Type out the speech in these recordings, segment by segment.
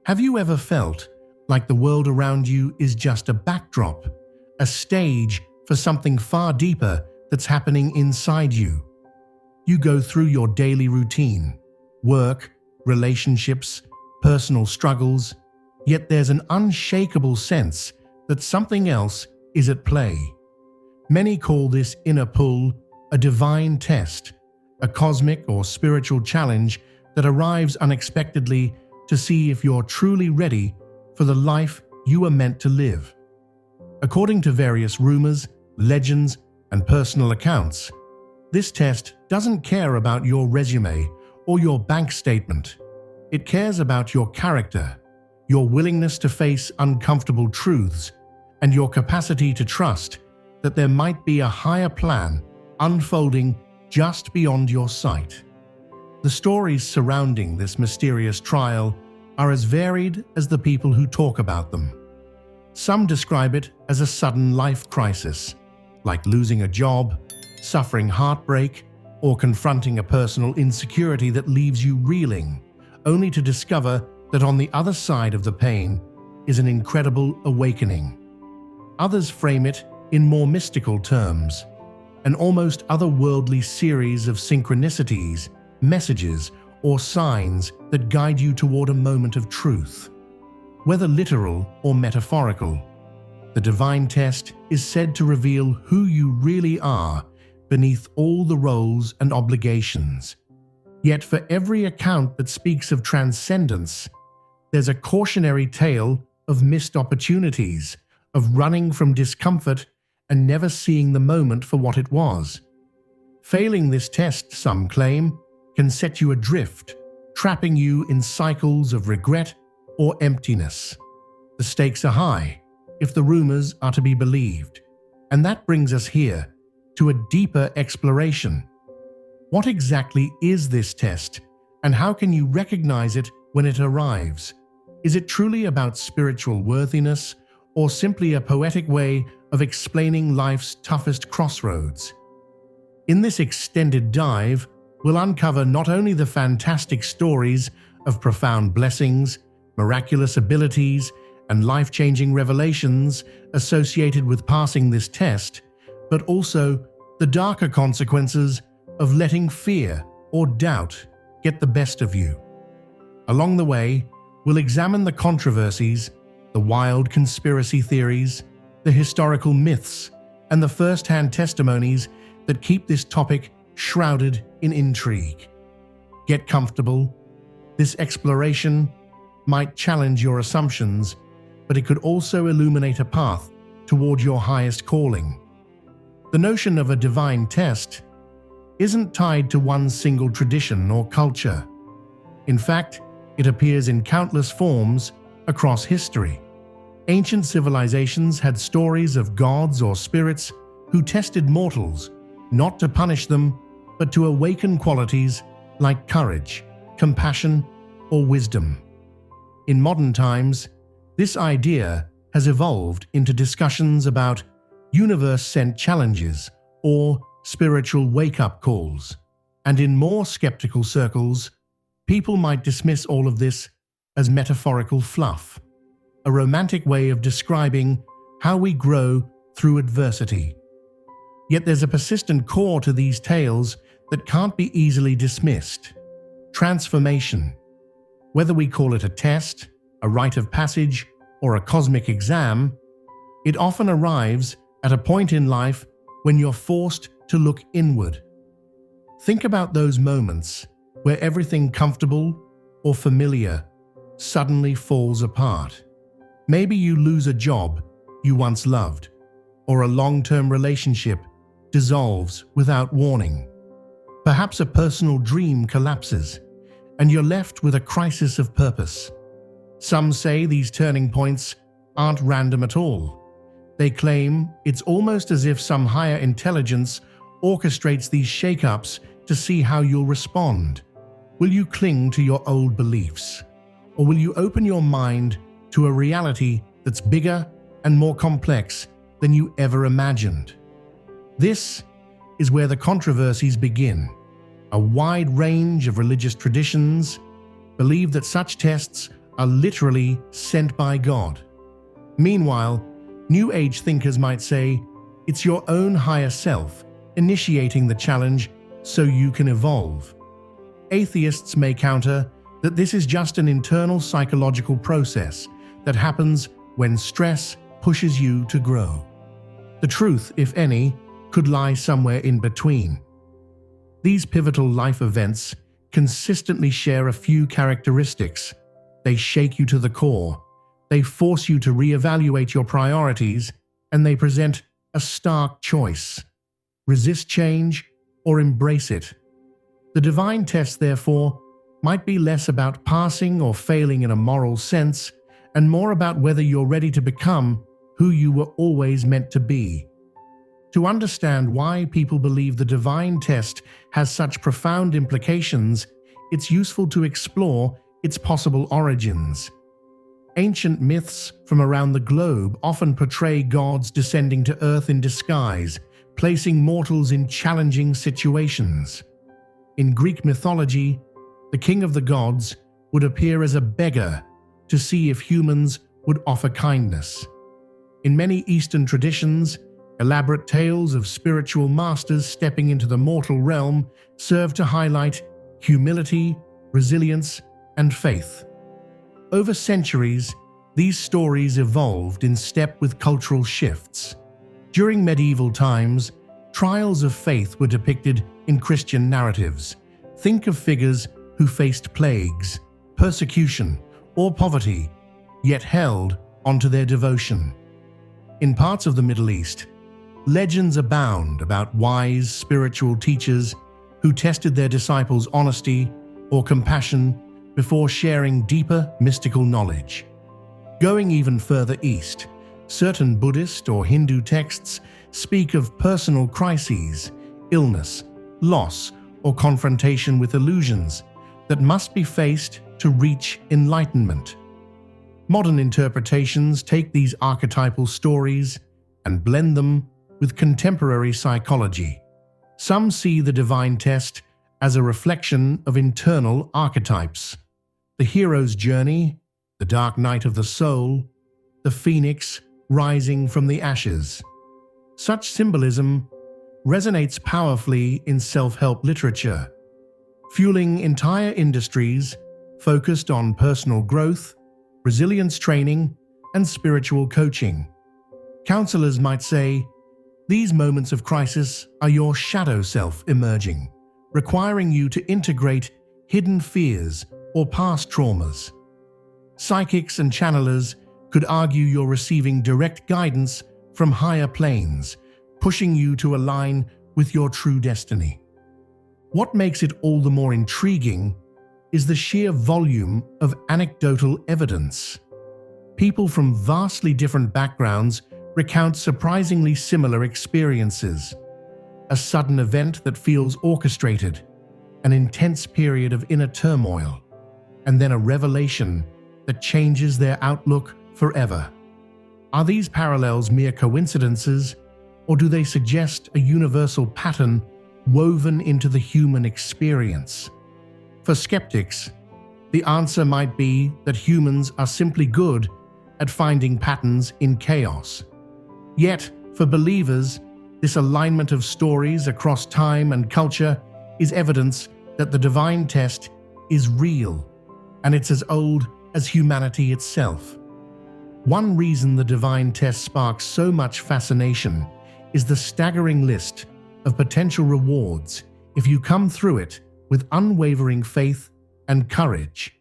Have you ever felt like the world around you is just a backdrop, a stage for something far deeper that's happening inside you? You go through your daily routine, work, relationships, personal struggles, yet there's an unshakable sense that something else is at play. Many call this inner pull a divine test, a cosmic or spiritual challenge that arrives unexpectedly to see if you're truly ready for the life you are meant to live. According to various rumors, legends, and personal accounts, this test doesn't care about your resume or your bank statement. It cares about your character, your willingness to face uncomfortable truths, and your capacity to trust that there might be a higher plan unfolding just beyond your sight. The stories surrounding this mysterious trial are as varied as the people who talk about them. Some describe it as a sudden life crisis, like losing a job, suffering heartbreak, or confronting a personal insecurity that leaves you reeling, only to discover that on the other side of the pain is an incredible awakening. Others frame it in more mystical terms, an almost otherworldly series of synchronicities, messages, or signs that guide you toward a moment of truth. Whether literal or metaphorical, the divine test is said to reveal who you really are beneath all the roles and obligations. Yet for every account that speaks of transcendence, there's a cautionary tale of missed opportunities, of running from discomfort and never seeing the moment for what it was. Failing this test, some claim, can set you adrift, trapping you in cycles of regret or emptiness. The stakes are high, if the rumors are to be believed. And that brings us here to a deeper exploration. What exactly is this test, and how can you recognize it when it arrives? Is it truly about spiritual worthiness, or simply a poetic way of explaining life's toughest crossroads? In this extended dive, we'll uncover not only the fantastic stories of profound blessings, miraculous abilities, and life-changing revelations associated with passing this test, but also the darker consequences of letting fear or doubt get the best of you. Along the way, we'll examine the controversies, the wild conspiracy theories, the historical myths, and the first-hand testimonies that keep this topic shrouded in intrigue. Get comfortable. This exploration might challenge your assumptions, but it could also illuminate a path toward your highest calling. The notion of a divine test isn't tied to one single tradition or culture. In fact, it appears in countless forms across history. Ancient civilizations had stories of gods or spirits who tested mortals, not to punish them, but to awaken qualities like courage, compassion, or wisdom. In modern times, this idea has evolved into discussions about universe-sent challenges or spiritual wake-up calls. And in more skeptical circles, people might dismiss all of this as metaphorical fluff, a romantic way of describing how we grow through adversity. Yet there's a persistent core to these tales that can't be easily dismissed: transformation. Whether we call it a test, a rite of passage, or a cosmic exam, it often arrives at a point in life when you're forced to look inward. Think about those moments where everything comfortable or familiar suddenly falls apart. Maybe you lose a job you once loved, or a long-term relationship dissolves without warning. Perhaps a personal dream collapses, and you're left with a crisis of purpose. Some say these turning points aren't random at all. They claim it's almost as if some higher intelligence orchestrates these shake-ups to see how you'll respond. Will you cling to your old beliefs, or will you open your mind to a reality that's bigger and more complex than you ever imagined? This is where the controversies begin. A wide range of religious traditions believe that such tests are literally sent by God. Meanwhile, New Age thinkers might say it's your own higher self initiating the challenge so you can evolve. Atheists may counter that this is just an internal psychological process that happens when stress pushes you to grow. The truth, if any, could lie somewhere in between. These pivotal life events consistently share a few characteristics. They shake you to the core, they force you to reevaluate your priorities, and they present a stark choice: resist change or embrace it. The divine test, therefore, might be less about passing or failing in a moral sense, and more about whether you're ready to become who you were always meant to be. To understand why people believe the divine test has such profound implications, it's useful to explore its possible origins. Ancient myths from around the globe often portray gods descending to earth in disguise, placing mortals in challenging situations. In Greek mythology, the king of the gods would appear as a beggar to see if humans would offer kindness. In many Eastern traditions, elaborate tales of spiritual masters stepping into the mortal realm serve to highlight humility, resilience, and faith. Over centuries, these stories evolved in step with cultural shifts. During medieval times, trials of faith were depicted in Christian narratives. Think of figures who faced plagues, persecution, or poverty, yet held onto their devotion. In parts of the Middle East, legends abound about wise spiritual teachers who tested their disciples' honesty or compassion before sharing deeper mystical knowledge. Going even further east, certain Buddhist or Hindu texts speak of personal crises, illness, loss, or confrontation with illusions that must be faced to reach enlightenment. Modern interpretations take these archetypal stories and blend them with contemporary psychology. Some see the divine test as a reflection of internal archetypes: the hero's journey, the dark night of the soul, the phoenix rising from the ashes. Such symbolism resonates powerfully in self-help literature, fueling entire industries focused on personal growth, resilience training, and spiritual coaching. Counselors might say, these moments of crisis are your shadow self emerging, requiring you to integrate hidden fears or past traumas. Psychics and channelers could argue you're receiving direct guidance from higher planes, pushing you to align with your true destiny. What makes it all the more intriguing is the sheer volume of anecdotal evidence. People from vastly different backgrounds recount surprisingly similar experiences: a sudden event that feels orchestrated, an intense period of inner turmoil, and then a revelation that changes their outlook forever. Are these parallels mere coincidences, or do they suggest a universal pattern woven into the human experience? For skeptics, the answer might be that humans are simply good at finding patterns in chaos. Yet, for believers, this alignment of stories across time and culture is evidence that the divine test is real, and it's as old as humanity itself. One reason the divine test sparks so much fascination is the staggering list of potential rewards if you come through it with unwavering faith and courage.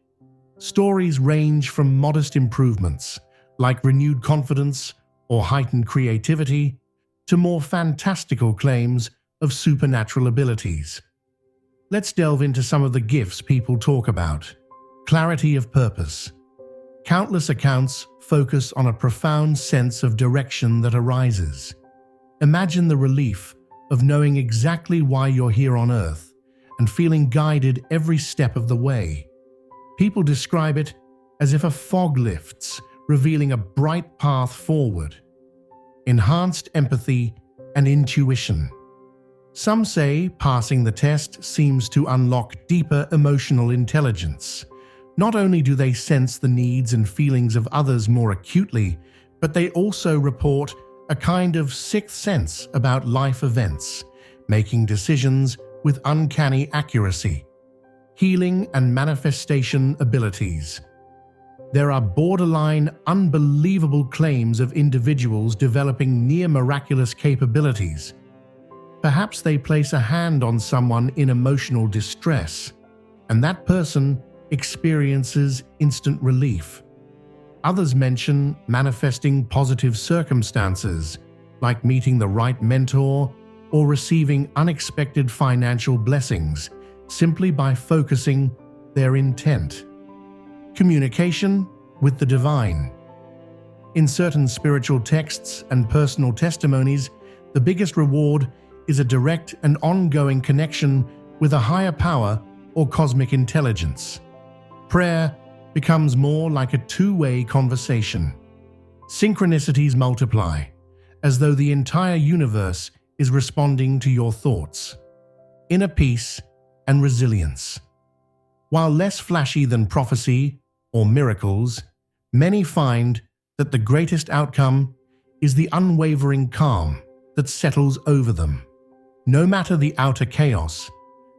Stories range from modest improvements, like renewed confidence or heightened creativity, to more fantastical claims of supernatural abilities. Let's delve into some of the gifts people talk about. Clarity of purpose. Countless accounts focus on a profound sense of direction that arises. Imagine the relief of knowing exactly why you're here on Earth and feeling guided every step of the way. People describe it as if a fog lifts, revealing a bright path forward. Enhanced empathy and intuition. Some say passing the test seems to unlock deeper emotional intelligence, Not only do they sense the needs and feelings of others more acutely, but they also report a kind of sixth sense about life events, making decisions with uncanny accuracy. Healing and manifestation abilities. There are borderline, unbelievable claims of individuals developing near-miraculous capabilities. Perhaps they place a hand on someone in emotional distress, and that person experiences instant relief. Others mention manifesting positive circumstances, like meeting the right mentor or receiving unexpected financial blessings, simply by focusing their intent. Communication with the divine. In certain spiritual texts and personal testimonies, the biggest reward is a direct and ongoing connection with a higher power or cosmic intelligence. Prayer becomes more like a two-way conversation. Synchronicities multiply, as though the entire universe is responding to your thoughts. Inner peace and resilience. While less flashy than prophecy or miracles, many find that the greatest outcome is the unwavering calm that settles over them. No matter the outer chaos,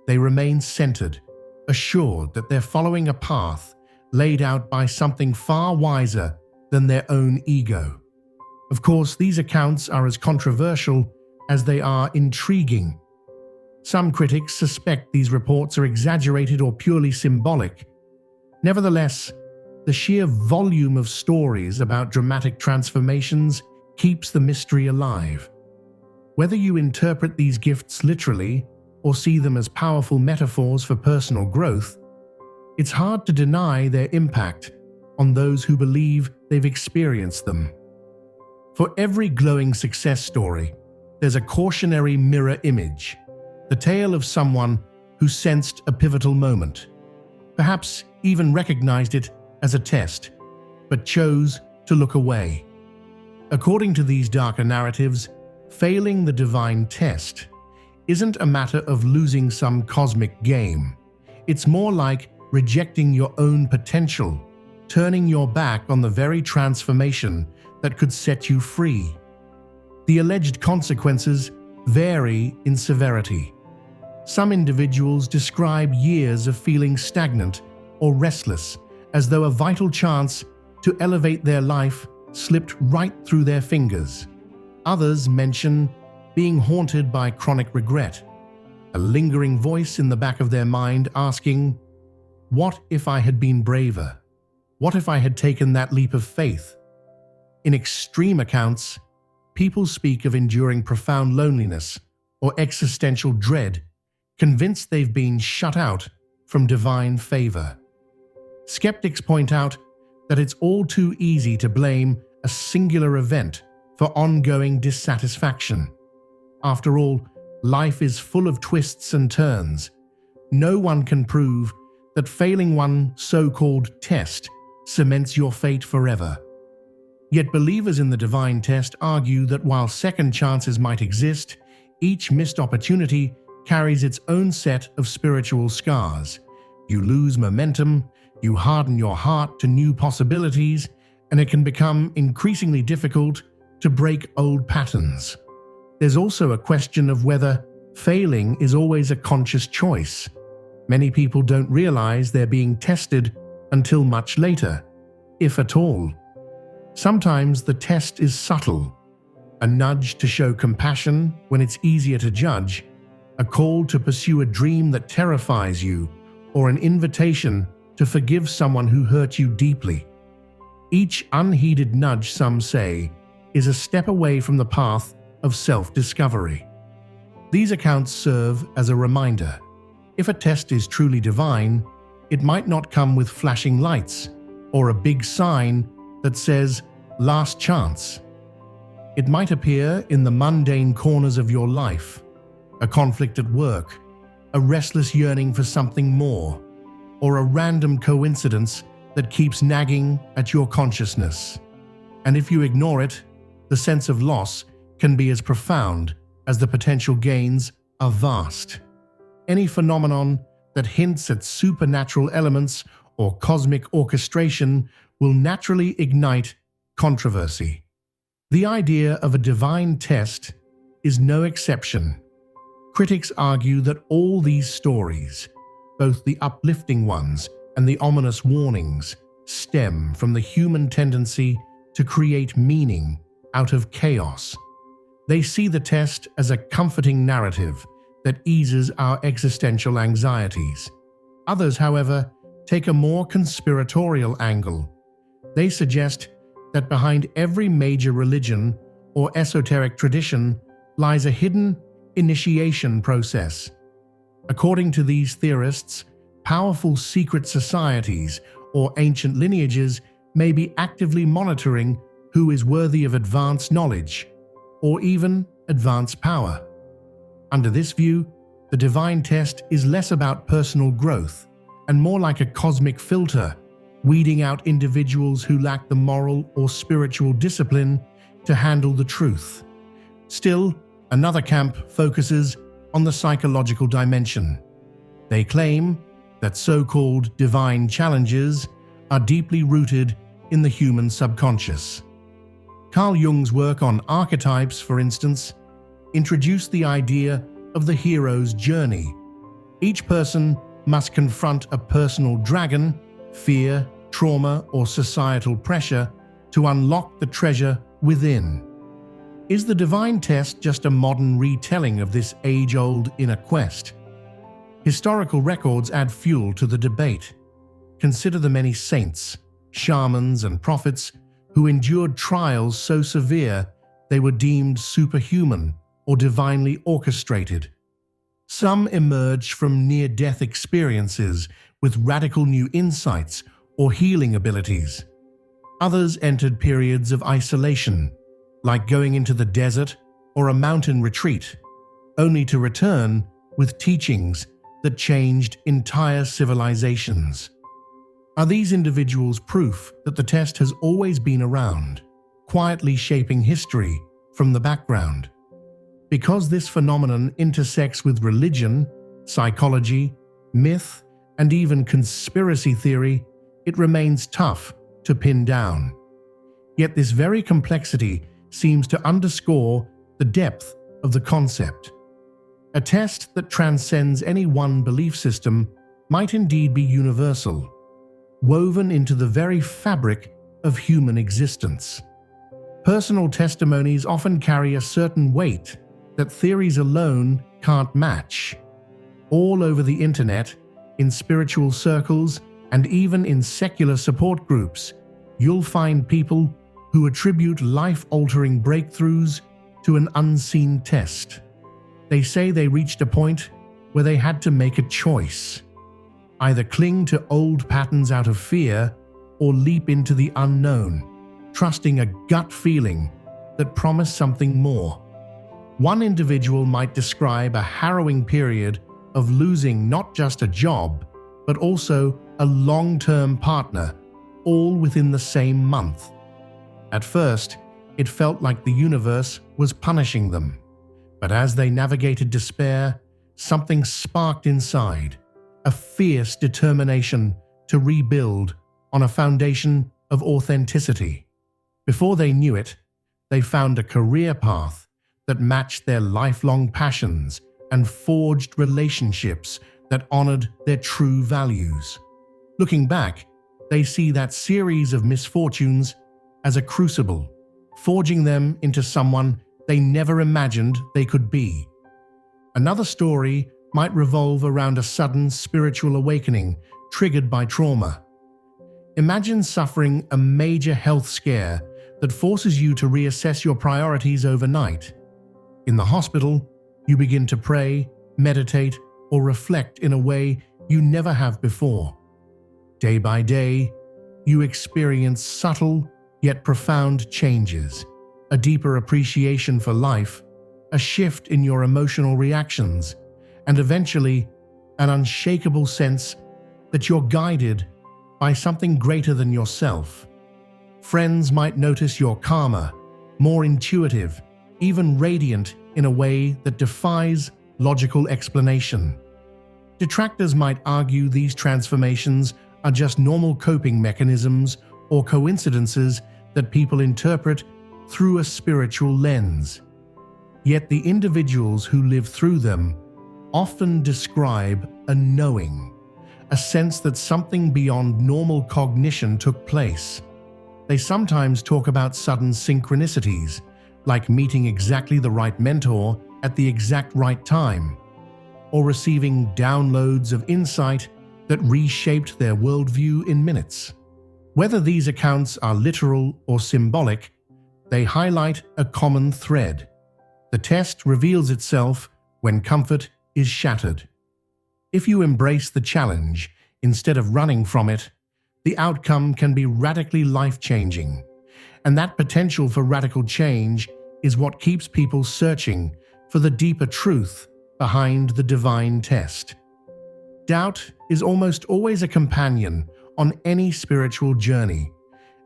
they remain centered, assured that they're following a path laid out by something far wiser than their own ego. Of course, these accounts are as controversial as they are intriguing. Some critics suspect these reports are exaggerated or purely symbolic. Nevertheless, the sheer volume of stories about dramatic transformations keeps the mystery alive. Whether you interpret these gifts literally or see them as powerful metaphors for personal growth, it's hard to deny their impact on those who believe they've experienced them. For every glowing success story, there's a cautionary mirror image, the tale of someone who sensed a pivotal moment, perhaps even recognized it as a test, but chose to look away. According to these darker narratives, failing the divine test isn't a matter of losing some cosmic game. It's more like rejecting your own potential, turning your back on the very transformation that could set you free. The alleged consequences vary in severity. Some individuals describe years of feeling stagnant or restless, as though a vital chance to elevate their life slipped right through their fingers. Others mention being haunted by chronic regret, a lingering voice in the back of their mind asking, "What if I had been braver? What if I had taken that leap of faith?" In extreme accounts, people speak of enduring profound loneliness or existential dread, convinced they've been shut out from divine favor. Skeptics point out that it's all too easy to blame a singular event for ongoing dissatisfaction. After all, life is full of twists and turns. No one can prove that failing one so-called test cements your fate forever. Yet believers in the divine test argue that while second chances might exist, each missed opportunity carries its own set of spiritual scars. You lose momentum, you harden your heart to new possibilities, and it can become increasingly difficult to break old patterns. There's also a question of whether failing is always a conscious choice. Many people don't realize they're being tested until much later, if at all. Sometimes the test is subtle, a nudge to show compassion when it's easier to judge, a call to pursue a dream that terrifies you, or an invitation to forgive someone who hurt you deeply. Each unheeded nudge, some say, is a step away from the path of self-discovery. These accounts serve as a reminder. If a test is truly divine, it might not come with flashing lights or a big sign that says, "Last chance." It might appear in the mundane corners of your life, a conflict at work, a restless yearning for something more, or a random coincidence that keeps nagging at your consciousness. And if you ignore it, the sense of loss can be as profound as the potential gains are vast. Any phenomenon that hints at supernatural elements or cosmic orchestration will naturally ignite controversy. The idea of a divine test is no exception. Critics argue that all these stories, both the uplifting ones and the ominous warnings, stem from the human tendency to create meaning out of chaos. They see the test as a comforting narrative that eases our existential anxieties. Others, however, take a more conspiratorial angle. They suggest that behind every major religion or esoteric tradition lies a hidden initiation process. According to these theorists, powerful secret societies or ancient lineages may be actively monitoring who is worthy of advanced knowledge or even advanced power. Under this view, the divine test is less about personal growth and more like a cosmic filter, weeding out individuals who lack the moral or spiritual discipline to handle the truth. Still, another camp focuses on the psychological dimension. They claim that so-called divine challenges are deeply rooted in the human subconscious. Carl Jung's work on archetypes, for instance, introduced the idea of the hero's journey. Each person must confront a personal dragon, fear, trauma, or societal pressure to unlock the treasure within. Is the divine test just a modern retelling of this age-old inner quest? Historical records add fuel to the debate. Consider the many saints, shamans, and prophets who endured trials so severe they were deemed superhuman or divinely orchestrated. Some emerged from near-death experiences with radical new insights or healing abilities. Others entered periods of isolation, like going into the desert or a mountain retreat, only to return with teachings that changed entire civilizations. Are these individuals proof that the test has always been around, quietly shaping history from the background? Because this phenomenon intersects with religion, psychology, myth, and even conspiracy theory, it remains tough to pin down. Yet this very complexity seems to underscore the depth of the concept. A test that transcends any one belief system might indeed be universal, woven into the very fabric of human existence. Personal testimonies often carry a certain weight that theories alone can't match. All over the internet, in spiritual circles, and even in secular support groups, you'll find people who attribute life-altering breakthroughs to an unseen test. They say they reached a point where they had to make a choice. Either cling to old patterns out of fear or leap into the unknown, trusting a gut feeling that promised something more. One individual might describe a harrowing period of losing not just a job, but also a long-term partner, all within the same month. At first, it felt like the universe was punishing them, but as they navigated despair, something sparked inside, a fierce determination to rebuild on a foundation of authenticity. Before they knew it, they found a career path that matched their lifelong passions and forged relationships that honored their true values. Looking back, they see that series of misfortunes as a crucible, forging them into someone they never imagined they could be. Another story might revolve around a sudden spiritual awakening triggered by trauma. Imagine suffering a major health scare that forces you to reassess your priorities overnight. In the hospital, you begin to pray, meditate, or reflect in a way you never have before. Day by day, you experience subtle yet profound changes, a deeper appreciation for life, a shift in your emotional reactions, and eventually an unshakable sense that you're guided by something greater than yourself. Friends might notice you're calmer, more intuitive, even radiant in a way that defies logical explanation. Detractors might argue these transformations are just normal coping mechanisms or coincidences that people interpret through a spiritual lens. Yet the individuals who live through them often describe a knowing, a sense that something beyond normal cognition took place. They sometimes talk about sudden synchronicities, like meeting exactly the right mentor at the exact right time, or receiving downloads of insight that reshaped their worldview in minutes. Whether these accounts are literal or symbolic, they highlight a common thread. The test reveals itself when comfort is shattered. If you embrace the challenge instead of running from it, the outcome can be radically life-changing. And that potential for radical change is what keeps people searching for the deeper truth behind the divine test. Doubt is almost always a companion on any spiritual journey,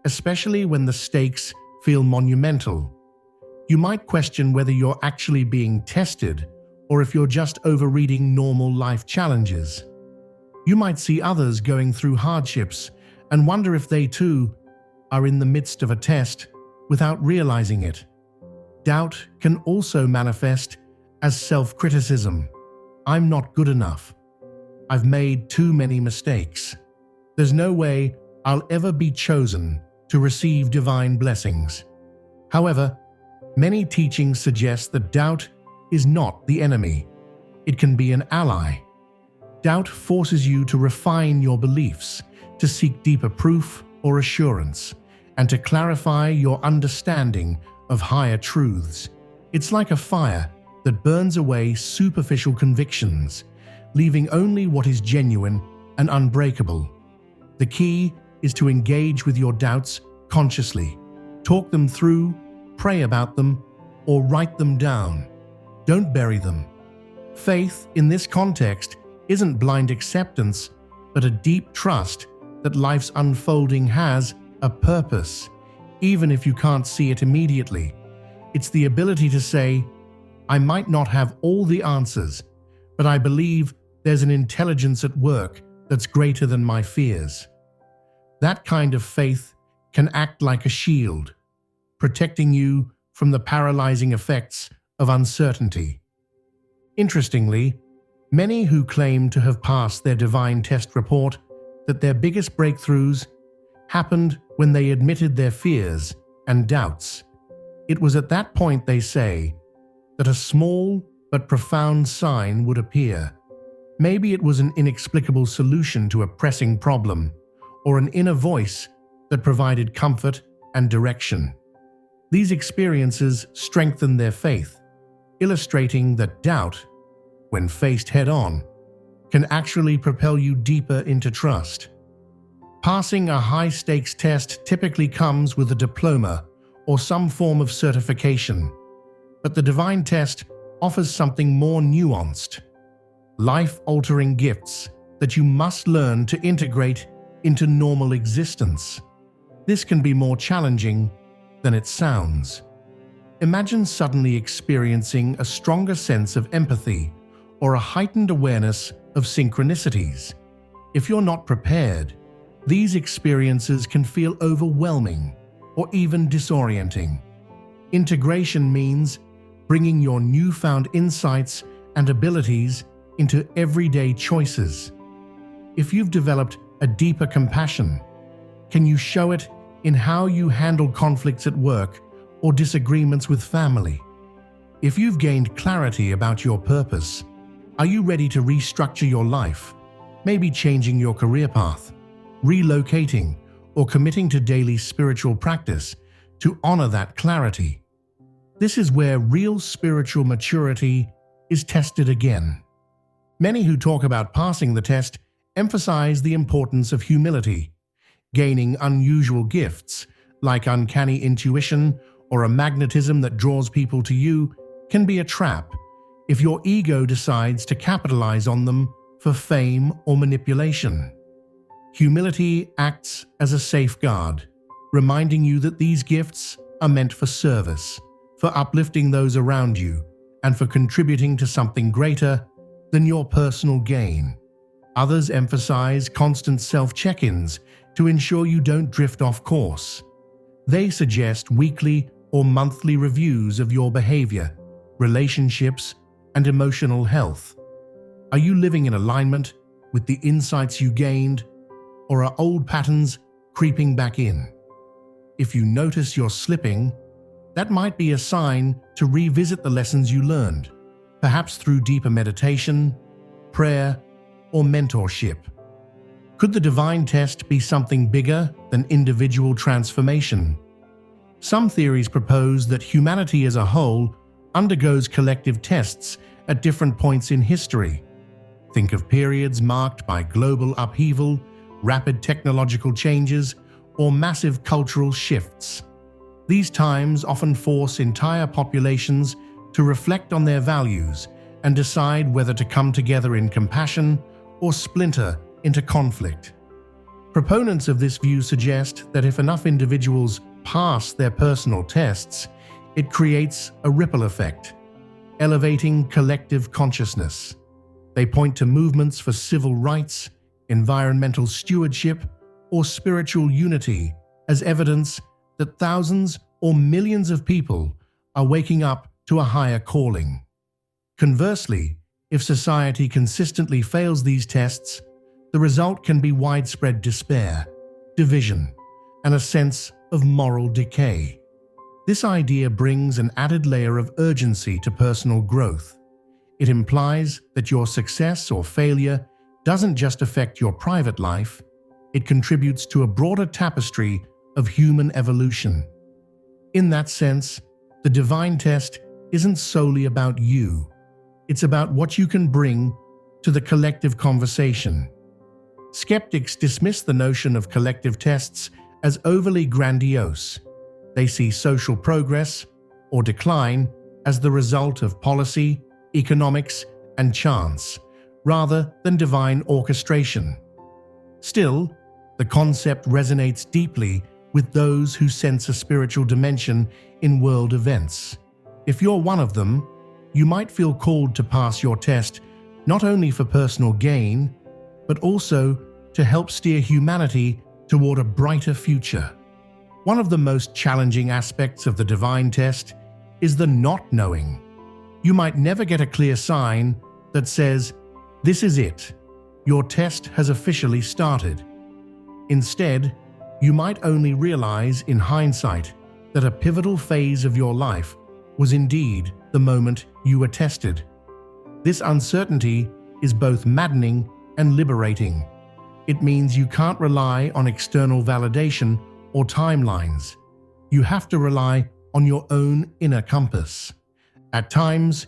especially when the stakes feel monumental. You might question whether you're actually being tested or if you're just overreading normal life challenges. You might see others going through hardships and wonder if they too are in the midst of a test without realizing it. Doubt can also manifest as self-criticism. I'm not good enough. I've made too many mistakes. There's no way I'll ever be chosen to receive divine blessings. However, many teachings suggest that doubt is not the enemy. It can be an ally. Doubt forces you to refine your beliefs, to seek deeper proof or assurance, and to clarify your understanding of higher truths. It's like a fire that burns away superficial convictions, leaving only what is genuine and unbreakable. The key is to engage with your doubts consciously. Talk them through, pray about them, or write them down. Don't bury them. Faith in this context isn't blind acceptance, but a deep trust that life's unfolding has a purpose, even if you can't see it immediately. It's the ability to say, I might not have all the answers, but I believe there's an intelligence at work that's greater than my fears. That kind of faith can act like a shield, protecting you from the paralyzing effects of uncertainty. Interestingly, many who claim to have passed their divine test report that their biggest breakthroughs happened when they admitted their fears and doubts. It was at that point, they say, that a small but profound sign would appear. Maybe it was an inexplicable solution to a pressing problem, or an inner voice that provided comfort and direction. These experiences strengthened their faith, illustrating that doubt, when faced head-on, can actually propel you deeper into trust. Passing a high-stakes test typically comes with a diploma or some form of certification, but the divine test offers something more nuanced, life-altering gifts that you must learn to integrate into normal existence. This can be more challenging than it sounds. Imagine suddenly experiencing a stronger sense of empathy or a heightened awareness of synchronicities. If you're not prepared, these experiences can feel overwhelming or even disorienting. Integration means bringing your newfound insights and abilities into everyday choices. If you've developed a deeper compassion, can you show it in how you handle conflicts at work or disagreements with family? If you've gained clarity about your purpose, are you ready to restructure your life, maybe changing your career path, relocating, or committing to daily spiritual practice to honor that clarity? This is where real spiritual maturity is tested again. Many who talk about passing the test emphasize the importance of humility. Gaining unusual gifts, like uncanny intuition or a magnetism that draws people to you, can be a trap if your ego decides to capitalize on them for fame or manipulation. Humility acts as a safeguard, reminding you that these gifts are meant for service, for uplifting those around you, and for contributing to something greater than your personal gain. Others emphasize constant self-check-ins to ensure you don't drift off course. They suggest weekly or monthly reviews of your behavior, relationships, and emotional health. Are you living in alignment with the insights you gained, or are old patterns creeping back in? If you notice you're slipping, that might be a sign to revisit the lessons you learned, perhaps through deeper meditation, prayer, or mentorship. Could the divine test be something bigger than individual transformation? Some theories propose that humanity as a whole undergoes collective tests at different points in history. Think of periods marked by global upheaval, rapid technological changes, or massive cultural shifts. These times often force entire populations to reflect on their values and decide whether to come together in compassion or splinter into conflict. Proponents of this view suggest that if enough individuals pass their personal tests, it creates a ripple effect, elevating collective consciousness. They point to movements for civil rights, environmental stewardship, or spiritual unity as evidence that thousands or millions of people are waking up to a higher calling. Conversely, if society consistently fails these tests, the result can be widespread despair, division, and a sense of moral decay. This idea brings an added layer of urgency to personal growth. It implies that your success or failure doesn't just affect your private life, it contributes to a broader tapestry of human evolution. In that sense, the divine test isn't solely about you. It's about what you can bring to the collective conversation. Skeptics dismiss the notion of collective tests as overly grandiose. They see social progress or decline as the result of policy, economics, and chance, rather than divine orchestration. Still, the concept resonates deeply with those who sense a spiritual dimension in world events. If you're one of them, you might feel called to pass your test not only for personal gain, but also to help steer humanity toward a brighter future. One of the most challenging aspects of the divine test is the not knowing. You might never get a clear sign that says, "This is it. Your test has officially started." Instead, you might only realize in hindsight that a pivotal phase of your life was indeed the moment you were tested. This uncertainty is both maddening and liberating. It means you can't rely on external validation or timelines. You have to rely on your own inner compass. At times,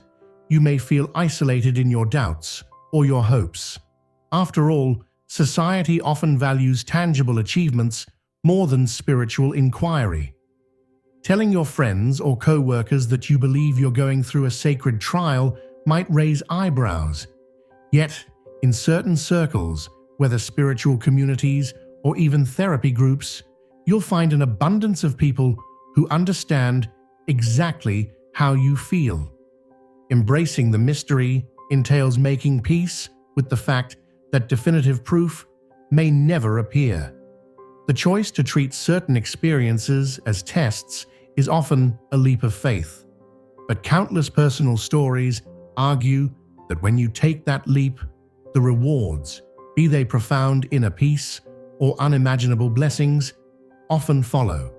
you may feel isolated in your doubts or your hopes. After all, society often values tangible achievements more than spiritual inquiry. Telling your friends or co-workers that you believe you're going through a sacred trial might raise eyebrows. Yet, in certain circles, whether spiritual communities or even therapy groups, you'll find an abundance of people who understand exactly how you feel. Embracing the mystery entails making peace with the fact that definitive proof may never appear. The choice to treat certain experiences as tests is often a leap of faith, but countless personal stories argue that when you take that leap, the rewards, be they profound inner peace or unimaginable blessings, often follow.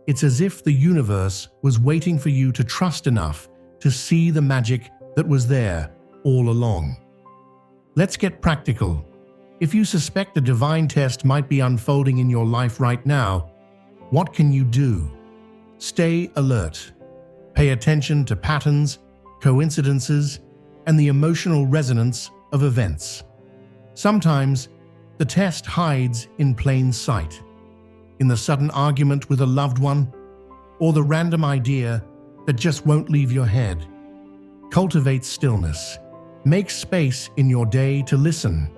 It's as if the universe was waiting for you to trust enough to see the magic that was there all along. Let's get practical. If you suspect a divine test might be unfolding in your life right now, what can you do? Stay alert. Pay attention to patterns, coincidences, and the emotional resonance of events. Sometimes, the test hides in plain sight, in the sudden argument with a loved one, or the random idea that just won't leave your head. Cultivate stillness. Make space in your day to listen,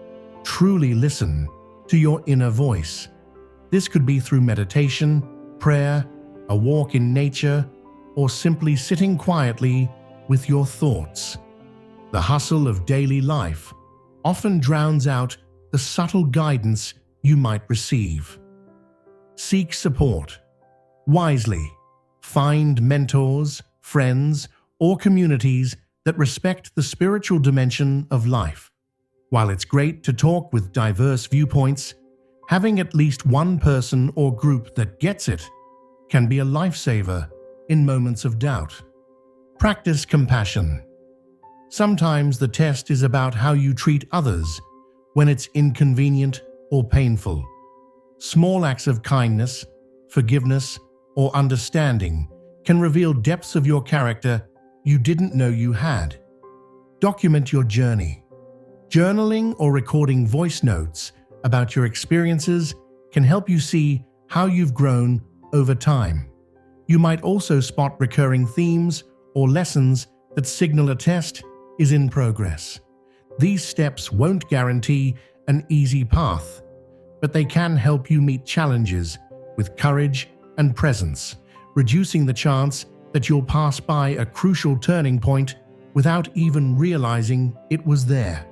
truly listen, to your inner voice. This could be through meditation, prayer, a walk in nature, or simply sitting quietly with your thoughts. The hustle of daily life often drowns out the subtle guidance you might receive. Seek support wisely. Find mentors, friends, or communities that respect the spiritual dimension of life. While it's great to talk with diverse viewpoints, having at least one person or group that gets it can be a lifesaver in moments of doubt. Practice compassion. Sometimes the test is about how you treat others when it's inconvenient or painful. Small acts of kindness, forgiveness, or understanding can reveal depths of your character you didn't know you had. Document your journey. Journaling or recording voice notes about your experiences can help you see how you've grown over time. You might also spot recurring themes or lessons that signal a test is in progress. These steps won't guarantee an easy path, but they can help you meet challenges with courage and presence, reducing the chance that you'll pass by a crucial turning point without even realizing it was there.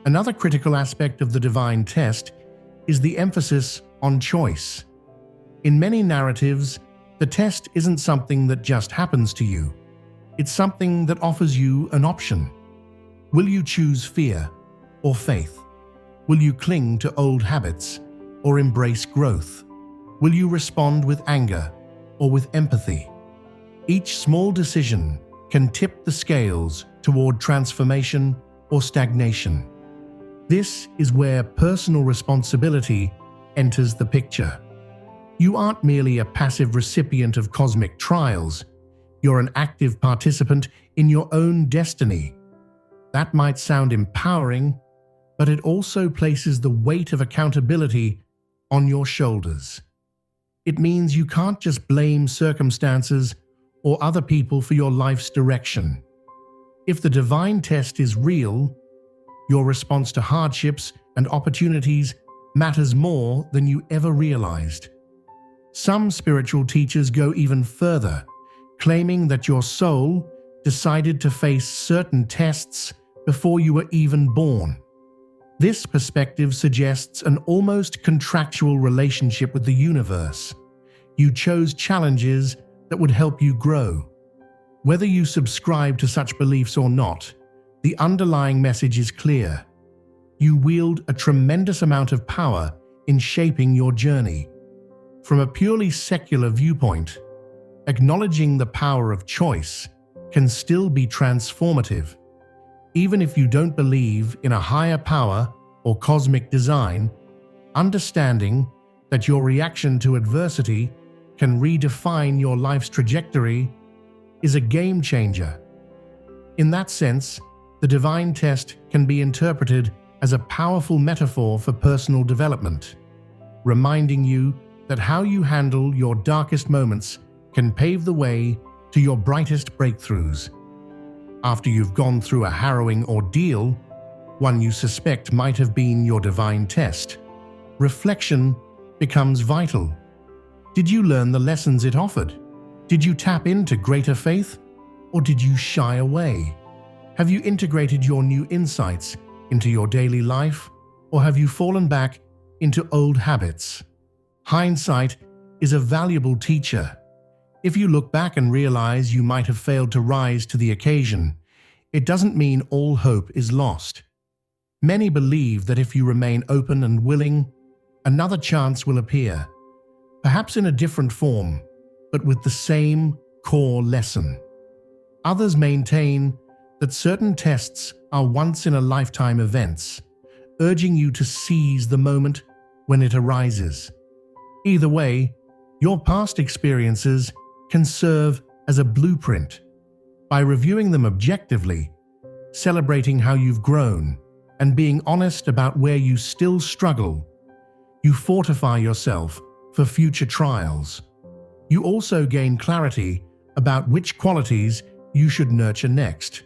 Another critical aspect of the divine test is the emphasis on choice. In many narratives, the test isn't something that just happens to you. It's something that offers you an option. Will you choose fear or faith? Will you cling to old habits or embrace growth? Will you respond with anger or with empathy? Each small decision can tip the scales toward transformation or stagnation. This is where personal responsibility enters the picture. You aren't merely a passive recipient of cosmic trials. You're an active participant in your own destiny. That might sound empowering, but it also places the weight of accountability on your shoulders. It means you can't just blame circumstances or other people for your life's direction. If the divine test is real, your response to hardships and opportunities matters more than you ever realized. Some spiritual teachers go even further, claiming that your soul decided to face certain tests before you were even born. This perspective suggests an almost contractual relationship with the universe. You chose challenges that would help you grow. Whether you subscribe to such beliefs or not, the underlying message is clear. You wield a tremendous amount of power in shaping your journey. From a purely secular viewpoint, acknowledging the power of choice can still be transformative. Even if you don't believe in a higher power or cosmic design, understanding that your reaction to adversity can redefine your life's trajectory is a game changer. In that sense, the divine test can be interpreted as a powerful metaphor for personal development, reminding you that how you handle your darkest moments can pave the way to your brightest breakthroughs. After you've gone through a harrowing ordeal, one you suspect might have been your divine test, reflection becomes vital. Did you learn the lessons it offered? Did you tap into greater faith, or did you shy away? Have you integrated your new insights into your daily life, or have you fallen back into old habits? Hindsight is a valuable teacher. If you look back and realize you might have failed to rise to the occasion, it doesn't mean all hope is lost. Many believe that if you remain open and willing, another chance will appear, perhaps in a different form, but with the same core lesson. Others maintain that certain tests are once-in-a-lifetime events, urging you to seize the moment when it arises. Either way, your past experiences can serve as a blueprint. By reviewing them objectively, celebrating how you've grown, and being honest about where you still struggle, you fortify yourself for future trials. You also gain clarity about which qualities you should nurture next.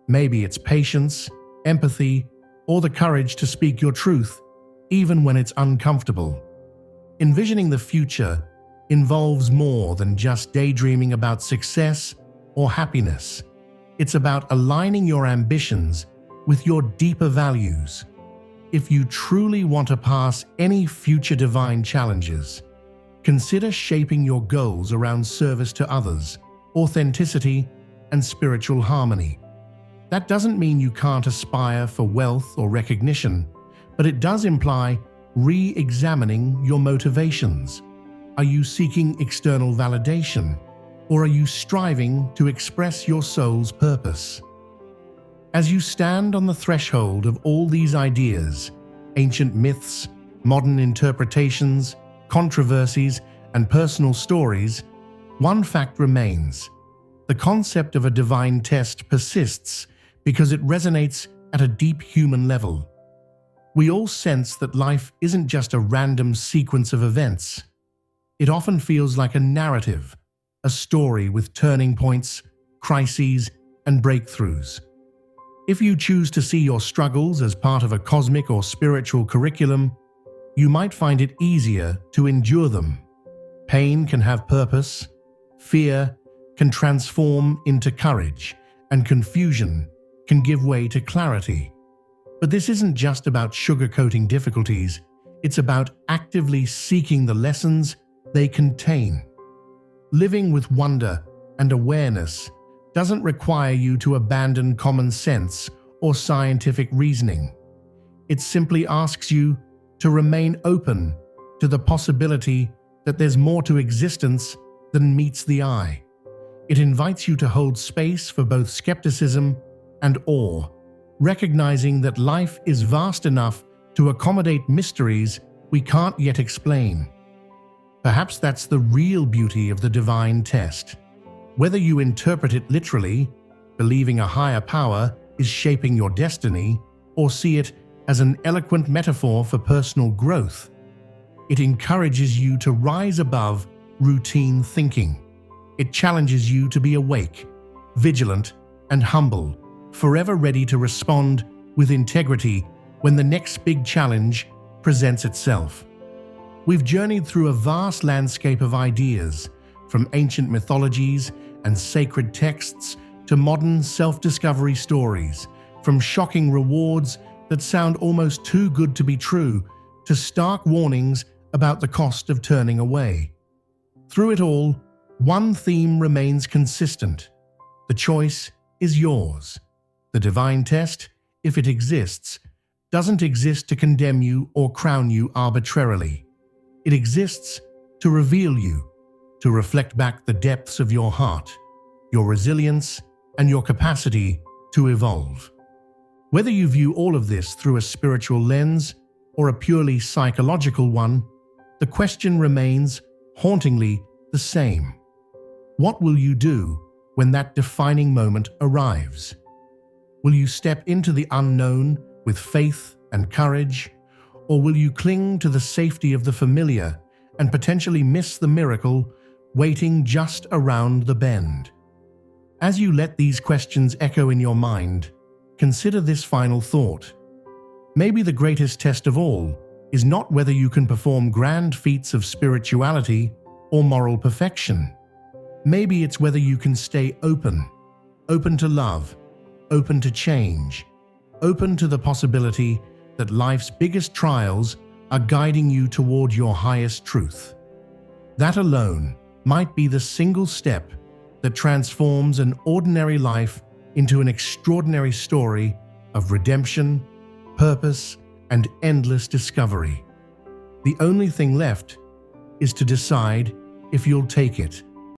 Maybe it's patience, empathy, or the courage to speak your truth, even when it's uncomfortable. Envisioning the future involves more than just daydreaming about success or happiness. It's about aligning your ambitions with your deeper values. If you truly want to pass any future divine challenges, consider shaping your goals around service to others, authenticity, and spiritual harmony. That doesn't mean you can't aspire for wealth or recognition, but it does imply re-examining your motivations. Are you seeking external validation, or are you striving to express your soul's purpose? As you stand on the threshold of all these ideas, ancient myths, modern interpretations, controversies, and personal stories, one fact remains. The concept of a divine test persists because it resonates at a deep human level. We all sense that life isn't just a random sequence of events. It often feels like a narrative, a story with turning points, crises, and breakthroughs. If you choose to see your struggles as part of a cosmic or spiritual curriculum, you might find it easier to endure them. Pain can have purpose, fear can transform into courage, and confusion can give way to clarity. But this isn't just about sugarcoating difficulties, it's about actively seeking the lessons they contain. Living with wonder and awareness doesn't require you to abandon common sense or scientific reasoning. It simply asks you to remain open to the possibility that there's more to existence than meets the eye. It invites you to hold space for both skepticism and awe, recognizing that life is vast enough to accommodate mysteries we can't yet explain. Perhaps that's the real beauty of the divine test. Whether you interpret it literally, believing a higher power is shaping your destiny, or see it as an eloquent metaphor for personal growth, it encourages you to rise above routine thinking. It challenges you to be awake, vigilant, and humble, forever ready to respond with integrity when the next big challenge presents itself. We've journeyed through a vast landscape of ideas, from ancient mythologies and sacred texts to modern self-discovery stories, from shocking rewards that sound almost too good to be true to stark warnings about the cost of turning away. Through it all, one theme remains consistent. The choice is yours. The divine test, if it exists, doesn't exist to condemn you or crown you arbitrarily. It exists to reveal you, to reflect back the depths of your heart, your resilience, and your capacity to evolve. Whether you view all of this through a spiritual lens or a purely psychological one, the question remains hauntingly the same. What will you do when that defining moment arrives? Will you step into the unknown with faith and courage, or will you cling to the safety of the familiar and potentially miss the miracle waiting just around the bend? As you let these questions echo in your mind, consider this final thought. Maybe the greatest test of all is not whether you can perform grand feats of spirituality or moral perfection. Maybe it's whether you can stay open to love, open to change, open to the possibility that life's biggest trials are guiding you toward your highest truth. That alone might be the single step that transforms an ordinary life into an extraordinary story of redemption, purpose, and endless discovery. The only thing left is to decide if you'll take it.